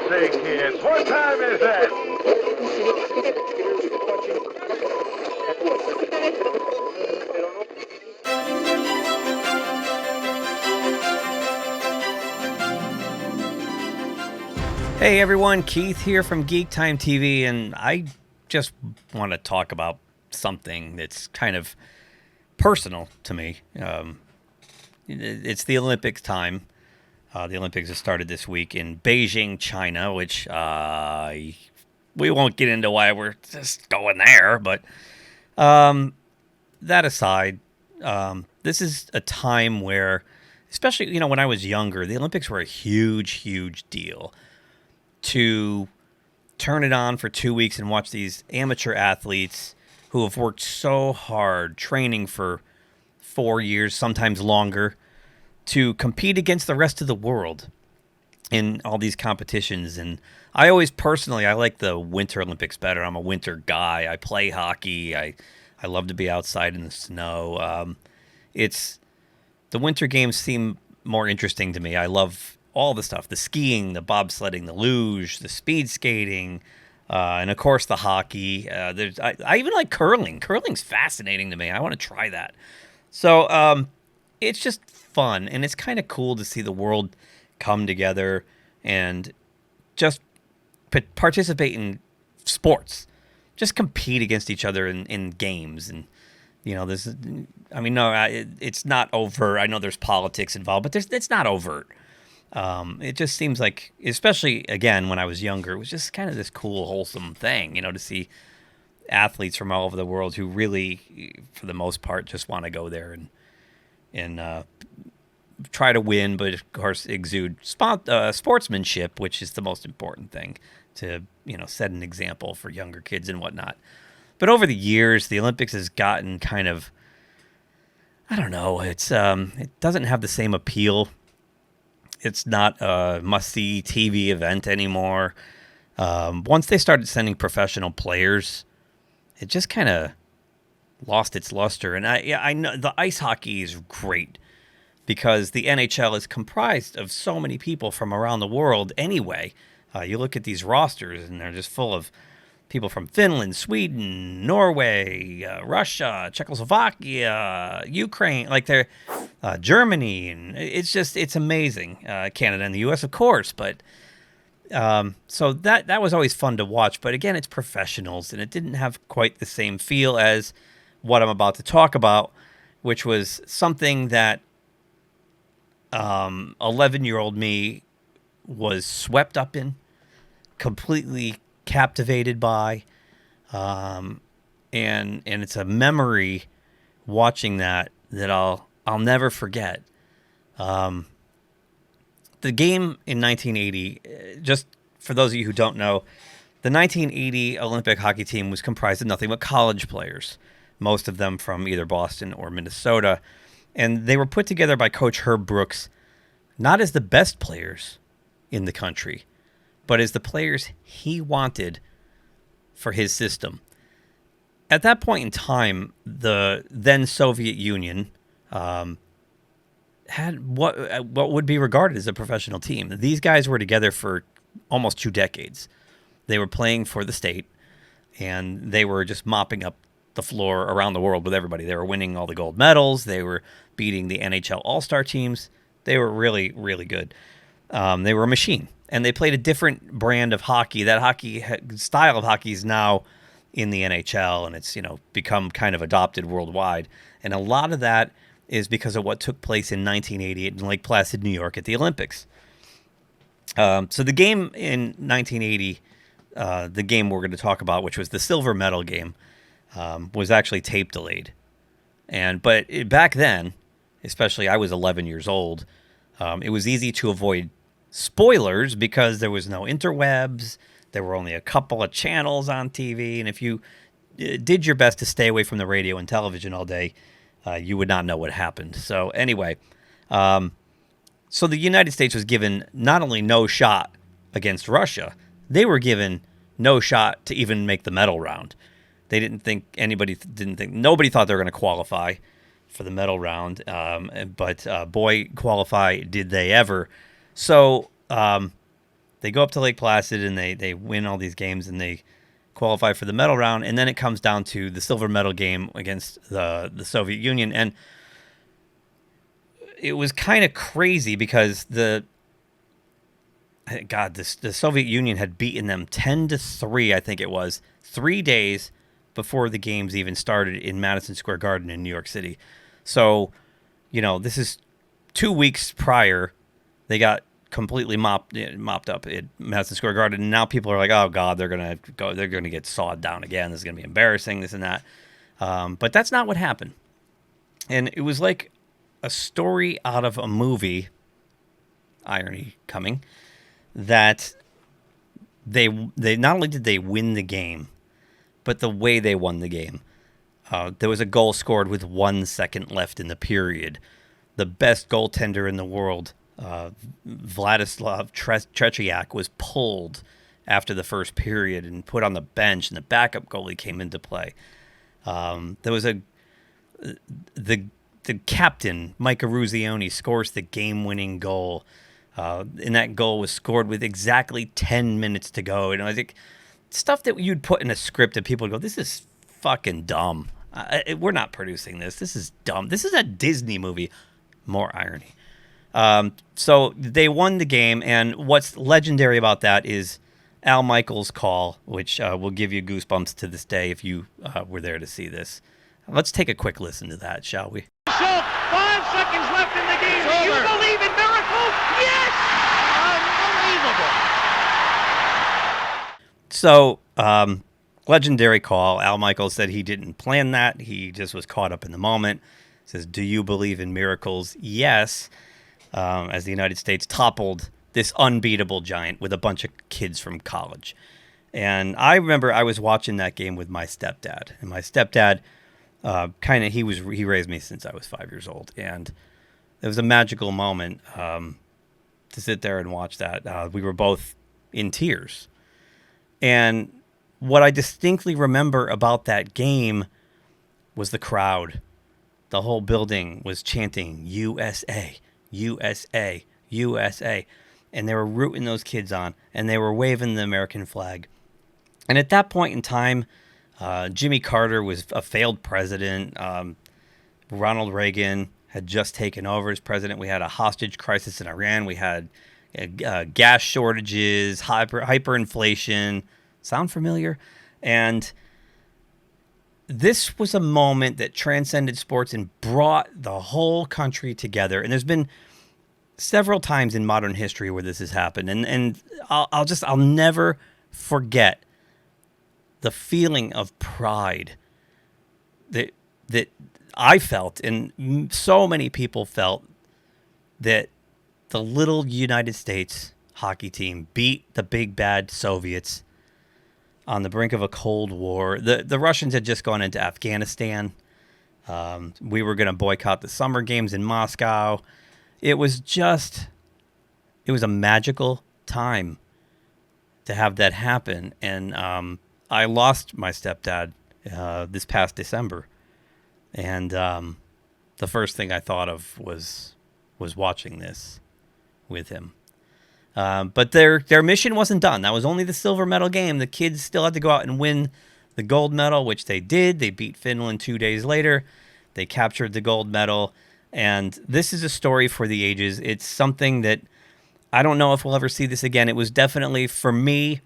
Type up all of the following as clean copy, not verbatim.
say, kids, what time is it? Hey everyone, Keith here from GeekTime TV, and I just want to talk about something that's kind of personal to me. It's the Olympics time. The Olympics have started this week in Beijing, China, which we won't get into why we're just going there, but that aside, this is a time where, especially, when I was younger, the Olympics were a huge, huge deal. To turn it on for 2 weeks and watch these amateur athletes who have worked so hard, training for 4 years, sometimes longer, to compete against the rest of the world in all these competitions. And I always personally, I like the Winter Olympics better. I'm a winter guy. I play hockey. I love to be outside in the snow. The Winter Games seem more interesting to me. I love all the stuff, the skiing, the bobsledding, the luge, the speed skating, and of course the hockey. I even like curling. Curling's fascinating to me. I want to try that. So it's just fun, and it's kind of cool to see the world come together and just participate in sports, just compete against each other in games. And it's not overt. I know there's politics involved, but it's not overt. It just seems like, especially, again, when I was younger, it was just kind of this cool, wholesome thing, to see athletes from all over the world who really, for the most part, just want to go there and try to win, but, of course, exude sportsmanship, which is the most important thing, to, set an example for younger kids and whatnot. But over the years, the Olympics has gotten kind of, I don't know, it doesn't have the same appeal. It's not a must-see TV event anymore. Once they started sending professional players, it just kind of lost its luster. And I know the ice hockey is great because the NHL is comprised of so many people from around the world anyway. You look at these rosters, and they're just full of people from Finland, Sweden, Norway, Russia, Czechoslovakia, Ukraine, Germany, and it's amazing. Canada and the U.S., of course, but so that was always fun to watch. But again, it's professionals, and it didn't have quite the same feel as what I'm about to talk about, which was something that 11-year-old me was swept up in, completely captivated by, and it's a memory watching that I'll never forget. The game in 1980, just for those of you who don't know, the 1980 Olympic hockey team was comprised of nothing but college players, most of them from either Boston or Minnesota, and they were put together by Coach Herb Brooks, not as the best players in the country, but as the players he wanted for his system. At that point in time, the then Soviet Union had what would be regarded as a professional team. These guys were together for almost 2 decades. They were playing for the state, and they were just mopping up the floor around the world with everybody. They were winning all the gold medals. They were beating the NHL All-Star teams. They were really, really good. They were a machine. And they played a different brand of hockey. That style of hockey is now in the NHL, and it's become kind of adopted worldwide. And a lot of that is because of what took place in 1988 in Lake Placid, New York, at the Olympics. So the game in 1980, the game we're going to talk about, which was the silver medal game, was actually tape delayed. But back then, especially I was 11 years old, it was easy to avoid spoilers because there was no interwebs. There were only a couple of channels on TV, and if you did your best to stay away from the radio and television all day, you would not know what happened. So anyway, so the United States was given not only no shot against Russia, they were given no shot to even make the medal round. They nobody thought they were going to qualify for the medal round, but boy, qualify did they ever. So They go up to Lake Placid and they win all these games and they qualify for the medal round. And then it comes down to the silver medal game against the Soviet Union. And it was kind of crazy because the Soviet Union had beaten them 10-3, I think it was, 3 days before the games even started in Madison Square Garden in New York City. So, this is 2 weeks prior. They got completely mopped up at Madison Square Garden, and now people are like, "Oh God, they're gonna get sawed down again. This is gonna be embarrassing. This and that." But that's not what happened, and it was like a story out of a movie. Irony coming, that they not only did they win the game, but the way they won the game. There was a goal scored with 1 second left in the period. The best goaltender in the world, Vladislav Tretiak, was pulled after the first period and put on the bench, and the backup goalie came into play. There was the captain, Mike Eruzione, scores the game-winning goal. And that goal was scored with exactly 10 minutes to go. And I think stuff that you'd put in a script and people would go, "This is fucking dumb. We're not producing this. This is dumb. This is a Disney movie." More irony. So they won the game, and what's legendary about that is Al Michaels' call, which will give you goosebumps to this day if you were there to see this. Let's take a quick listen to that, shall we? So, 5 seconds left in the game. Do you believe in miracles? Yes! Unbelievable. So, legendary call. Al Michaels said he didn't plan that. He just was caught up in the moment. Says, "Do you believe in miracles?" Yes. As the United States toppled this unbeatable giant with a bunch of kids from college. And I remember I was watching that game with my stepdad. And my stepdad, he raised me since I was 5 years old. And it was a magical moment to sit there and watch that. We were both in tears. And what I distinctly remember about that game was the crowd. The whole building was chanting USA, USA, USA. And they were rooting those kids on, and they were waving the American flag. And at that point in time, Jimmy Carter was a failed president. Ronald Reagan had just taken over as president. We had a hostage crisis in Iran. We had gas shortages, hyperinflation. Sound familiar? And this was a moment that transcended sports and brought the whole country together. And there's been several times in modern history where this has happened. And I'll never forget the feeling of pride that I felt, and so many people felt, that the little United States hockey team beat the big bad Soviets on the brink of a Cold War. The Russians had just gone into Afghanistan. We were going to boycott the summer games in Moscow. It was a magical time to have that happen. And I lost my stepdad this past December. And the first thing I thought of was watching this with him. But their mission wasn't done. That was only the silver medal game. The kids still had to go out and win the gold medal, which they did. They beat Finland 2 days later. They captured the gold medal. And this is a story for the ages. It's something that I don't know if we'll ever see this again. It was definitely, for me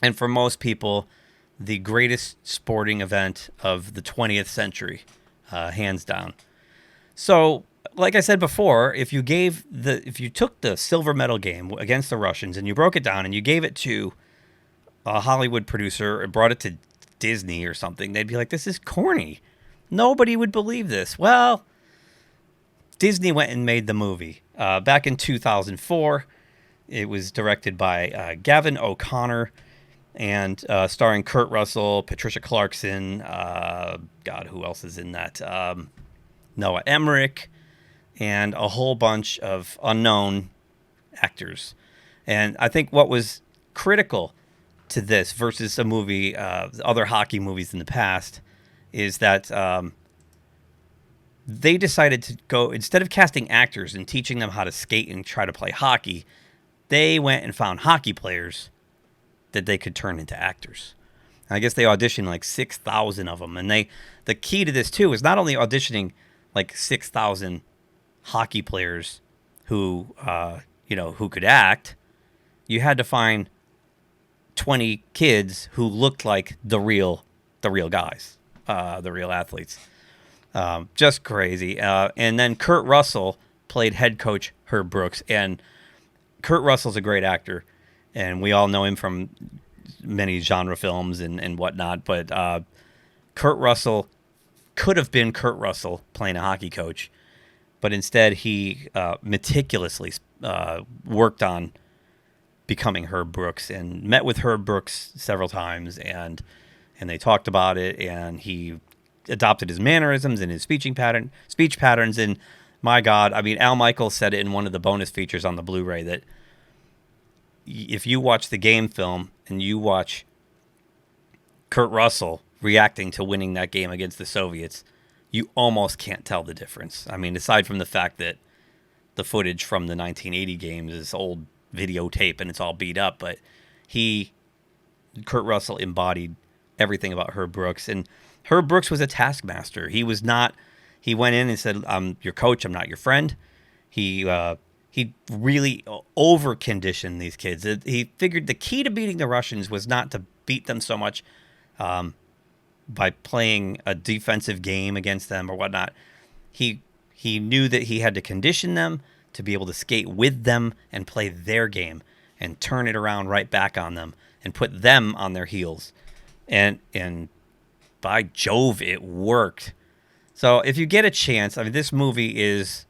and for most people, the greatest sporting event of the 20th century, hands down. So, like I said before, if you took the silver medal game against the Russians and you broke it down and you gave it to a Hollywood producer or brought it to Disney or something, they'd be like, "This is corny. Nobody would believe this." Well, Disney went and made the movie. Back in 2004, it was directed by Gavin O'Connor and starring Kurt Russell, Patricia Clarkson, who else is in that? Noah Emmerich, and a whole bunch of unknown actors. And I think what was critical to this versus a movie, other hockey movies in the past, is that they decided to go, instead of casting actors and teaching them how to skate and try to play hockey, they went and found hockey players that they could turn into actors. I guess they auditioned like 6,000 of them. And the key to this, too, is not only auditioning like 6,000 hockey players who, who could act, you had to find 20 kids who looked like the real guys, the real athletes. Just crazy. And then Kurt Russell played head coach Herb Brooks. And Kurt Russell's a great actor. And we all know him from many genre films and whatnot, but Kurt Russell could have been Kurt Russell playing a hockey coach, but instead he meticulously worked on becoming Herb Brooks and met with Herb Brooks several times, and they talked about it, and he adopted his mannerisms and his speech patterns, and my God, I mean, Al Michaels said it in one of the bonus features on the Blu-ray that if you watch the game film and you watch Kurt Russell reacting to winning that game against the Soviets, you almost can't tell the difference. I mean, aside from the fact that the footage from the 1980 games is old videotape and it's all beat up, but Kurt Russell embodied everything about Herb Brooks. And Herb Brooks was a taskmaster. He went in and said, "I'm your coach, I'm not your friend." He really over-conditioned these kids. He figured the key to beating the Russians was not to beat them so much by playing a defensive game against them or whatnot. He knew that he had to condition them to be able to skate with them and play their game and turn it around right back on them and put them on their heels. And by Jove, it worked. So if you get a chance, I mean, this movie is...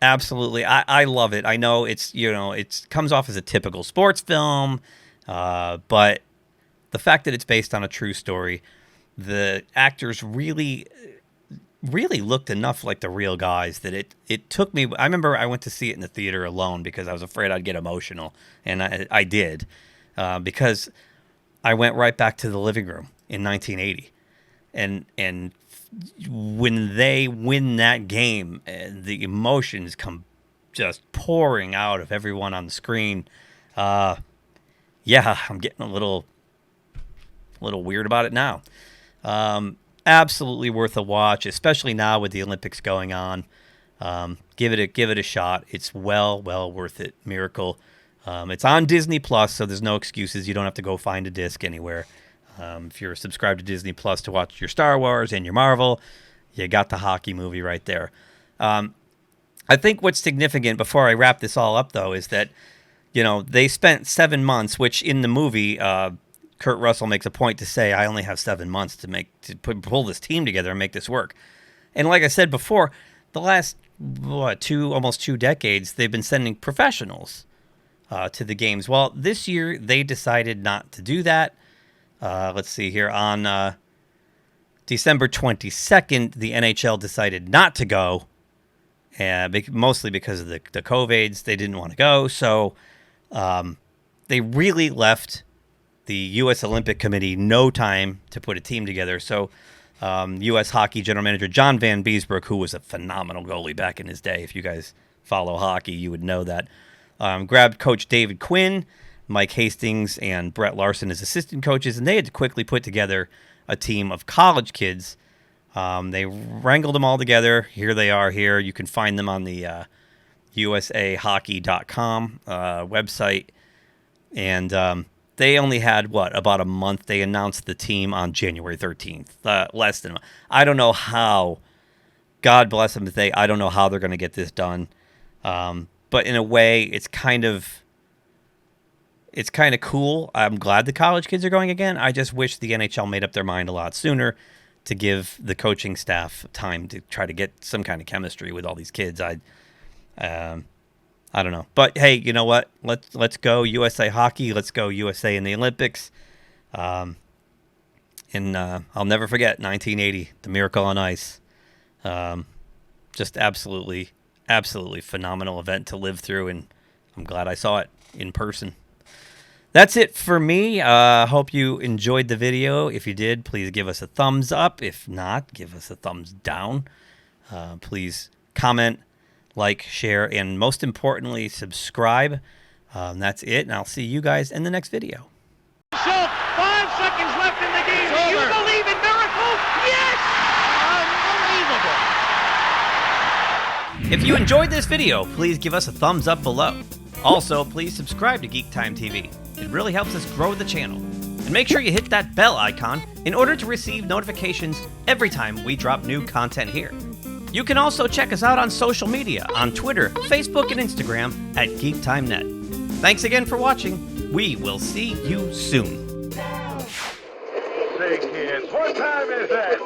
absolutely, I love it. I know it comes off as a typical sports film, but the fact that it's based on a true story, the actors really looked enough like the real guys that it took me. I remember I went to see it in the theater alone because I was afraid I'd get emotional, and I did, because I went right back to the living room in 1980, and when they win that game, the emotions come just pouring out of everyone on the screen. I'm getting a little weird about it now. Absolutely worth a watch, especially now with the Olympics going on. Give it a shot. It's well worth it. Miracle. It's on Disney Plus, so there's no excuses. You don't have to go find a disc anywhere. If you're subscribed to Disney Plus to watch your Star Wars and your Marvel, you got the hockey movie right there. I think what's significant, before I wrap this all up, though, is that, they spent 7 months, which in the movie, Kurt Russell makes a point to say, I only have 7 months to pull this team together and make this work. And like I said before, the last, almost 2 decades, they've been sending professionals to the games. Well, this year, they decided not to do that. Let's see here. On December 22nd, the NHL decided not to go, mostly because of the COVIDs. They didn't want to go, so they really left the U.S. Olympic Committee no time to put a team together. So U.S. Hockey General Manager John Van Beesbrook, who was a phenomenal goalie back in his day, if you guys follow hockey, you would know that, grabbed Coach David Quinn, Mike Hastings, and Brett Larson as assistant coaches, and they had to quickly put together a team of college kids. They wrangled them all together. Here they are here. You can find them on the usahockey.com website. And they only had, about a month. They announced the team on January 13th. Less than a month. I don't know how. God bless them. I don't know how they're going to get this done. But in a way, it's kind of cool. I'm glad the college kids are going again. I just wish the NHL made up their mind a lot sooner to give the coaching staff time to try to get some kind of chemistry with all these kids. I don't know. But hey, you know what? Let's go USA Hockey. Let's go USA in the Olympics. And I'll never forget 1980, the Miracle on Ice. Just absolutely phenomenal event to live through, and I'm glad I saw it in person. That's it for me. Hope you enjoyed the video. If you did, please give us a thumbs up. If not, give us a thumbs down. Please comment, like, share, and most importantly, subscribe. That's it, and I'll see you guys in the next video. Schultz, 5 seconds left in the game. Do you believe in miracles? Yes! Unbelievable. If you enjoyed this video, please give us a thumbs up below. Also, please subscribe to GeekTime TV. It really helps us grow the channel. And make sure you hit that bell icon in order to receive notifications every time we drop new content here. You can also check us out on social media on Twitter, Facebook, and Instagram at GeekTimeNet. Thanks again for watching. We will see you soon. Say, kids, what time is that?